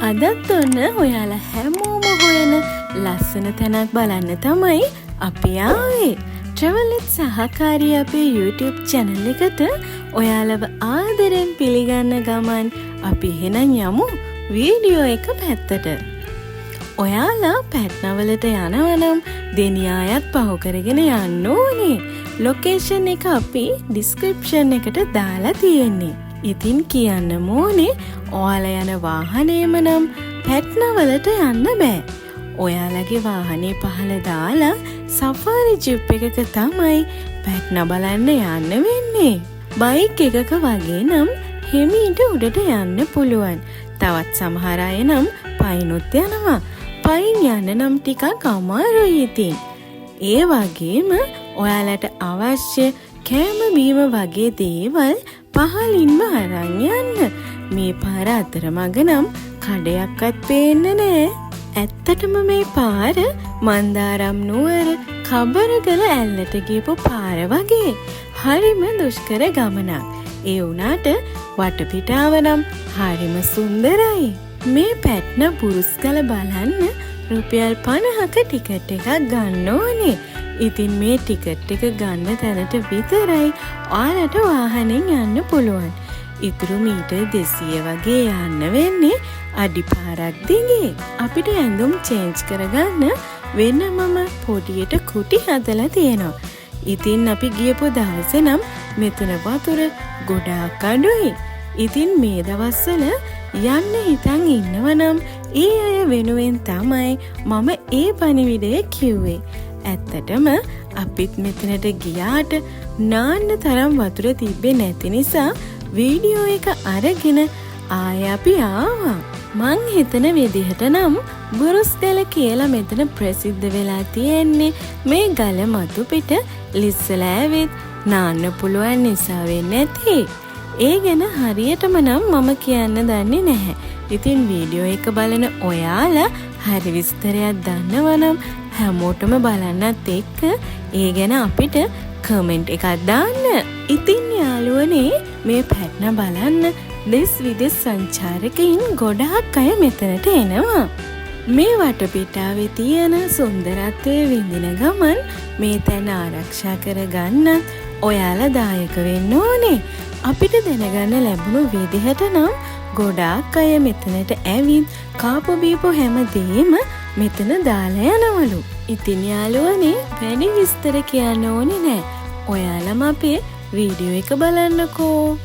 අදත් ඔන්න ඔයාලා හැමෝම හොයන ලස්සන තැනක් බලන්න තමයි අපි ආවේ. Travel with Sahakari අපේ YouTube channel එකට ඔයාලව ආදරෙන් පිළිගන්න ගමන් අපි එහෙනම් යමු වීඩියෝ එක පැත්තට. ඔයාලා පැට්නා වලට යනවනම් දෙනියායත් පහු කරගෙන යන්න ඕනේ. ලොකේෂන් එක අපි description එකට දාලා තියෙන්නේ. ඉතින් කියන්න ඕනේ ඔයාලා යන වාහනේම නම් පැට්නා වලට යන්න බෑ. ඔයාලගේ වාහනේ පහළ දාලා සෆාරි ජිප් එකක තමයි පැට්නා බලන්න යන්න වෙන්නේ. බයික් එකක වගේ නම් හිමීට උඩට යන්න පුළුවන්. තවත් සමහර අය නම් පයින්ොත් යනවා. පයින් යන්න නම් ටිකක් අමාරුයි ඉතින්. ඒ වගේම ඔයාලට අවශ්‍ය කෑම බීම වගේ දේවල් පහලින්ම අරන් යන්න. මේ පාර අතරමඟ නම් කඩයක්වත් පේන්නේ නැහැ. ඇත්තටම මේ පාර මන්දාරම් නුවර කබරගල ඇල්ලට ගියපු පාර වගේ. හරිම දුෂ්කර ගමනක්. ඒ වුණාට වටපිටාව නම් හරිම සුන්දරයි. මේ පැට්නා පුරුස්කල බලන්න රුපියල් 50ක ටිකට් එකක් ගන්න ඕනේ. ඉතින් මේ ටිකට් එක ගන්න තැනට විතරයි ඔයාලට වාහනෙන් යන්න පුළුවන්. ඉතුරු මීටර් 200 වගේ යන්න වෙන්නේ අඩි පාරක් දිගේ. අපිට ඇඳුම් චේන්ජ් කරගන්න වෙනමම පොඩියට කුටි හදලා තියෙනවා. ඉතින් අපි ගියපු දවසේ නම් මෙතන වතුර ගොඩාක් අඩුයි. ඉතින් මේ දවස්වල යන්න හිතන් ඉන්නවනම් ඒ අය වෙනුවෙන් තමයි මම ඒ පණිවිඩය කිව්වේ. ඇත්තටම අපිත් මෙතනට ගියාට නාන්න තරම් වතුර තිබ්බේ නැති නිසා වීඩියෝ එක අරගෙන ආය අපි ආවා. මං හිතන විදිහට නම් බුරුස්ගල කියලා මෙතන ප්‍රසිද්ධ වෙලා තියෙන්නේ මේ ගල මතු පිට ලිස්සලා ඇවිත් නාන්න පුළුවන් නිසා වෙන්නේ නැති. ඒ ගැන හරියටම නම් මම කියන්න දන්නේ නැහැ. ඉතින් වීඩියෝ එක බලන ඔයාලා හරි විස්තරයක් දන්නවනම් හැමෝටම බලන්නත් එක්ක ඒ ගැන අපිට කමෙන්ට් එකක් දාන්න. ඉතින් යාළුවනේ මේ පැට්නා බලන්න දෙස් විදෙස් සංචාරකයින් ගොඩාක් අය මෙතනට එනවා. මේ වටපිටාවේ තියෙන සුන්දරත්වය විඳින ගමන් මේ තැන ආරක්ෂා කරගන්න ඔයාලා දායක වෙන්න ඕනේ. අපිට දැනගන්න ලැබුණු විදිහට නම් ගොඩාක් අය මෙතනට ඇවිත් කාපු බීපු හැමදේම මෙතන දාලා යනවලු. ඉතින් යාළුවනේ වැඩි විස්තර කියන්න ඕනේ නෑ. ඔයාලම අපේ වීඩියෝ එක බලන්නකෝ.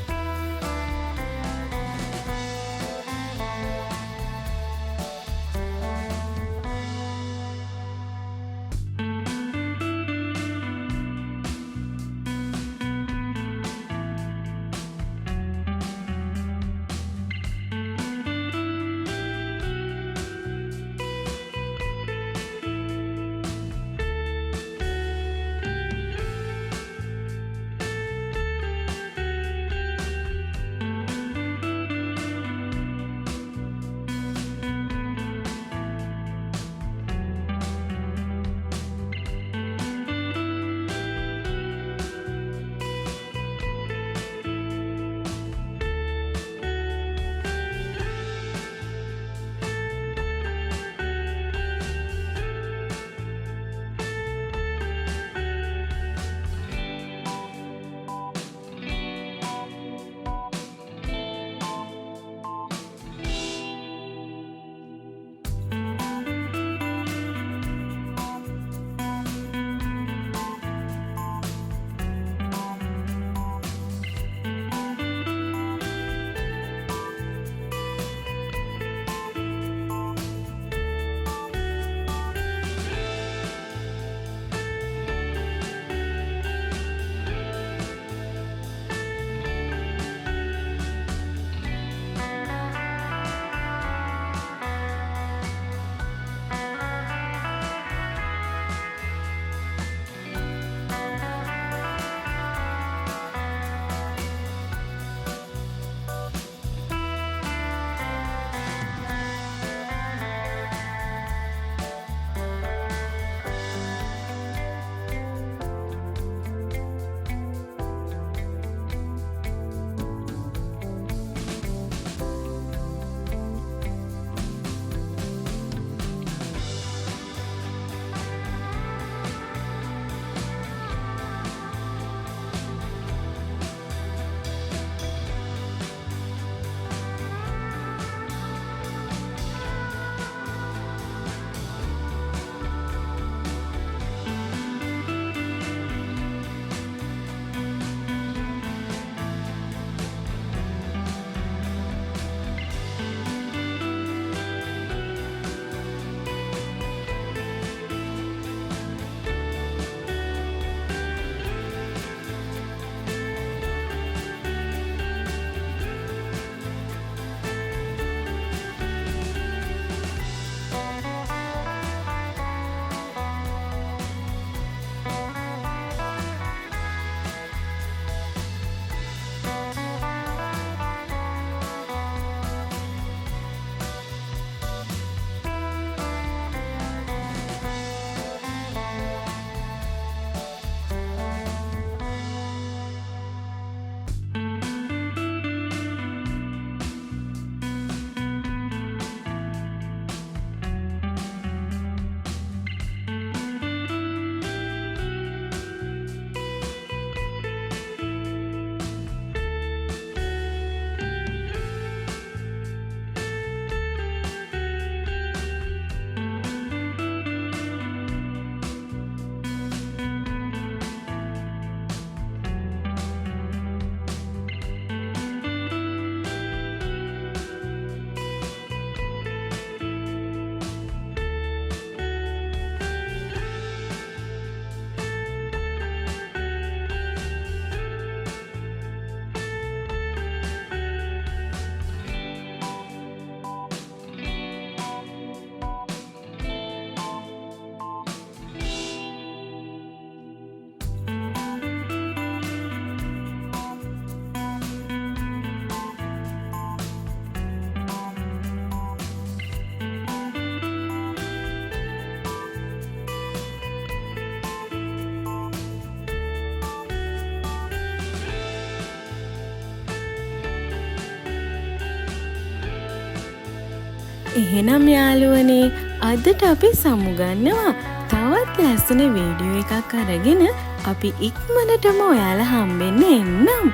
එහෙනම් යාළුවනේ අදට අපි සමුගන්නවා තවත් ලස්සන වීඩියෝ එකක් අරගෙන අපි ඉක්මනටම ඔයාලා හම්බෙන්න එන්නම්.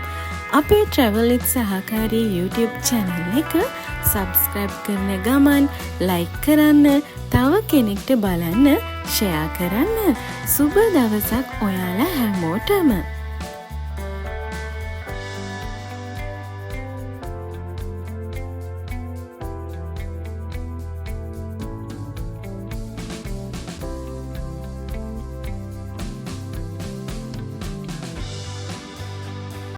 අපේ Travel with Sahakari YouTube channel එක subscribe කරන ගමන් like කරන්න, තව කෙනෙක්ට බලන්න share කරන්න. සුබ දවසක් ඔයාලා හැමෝටම.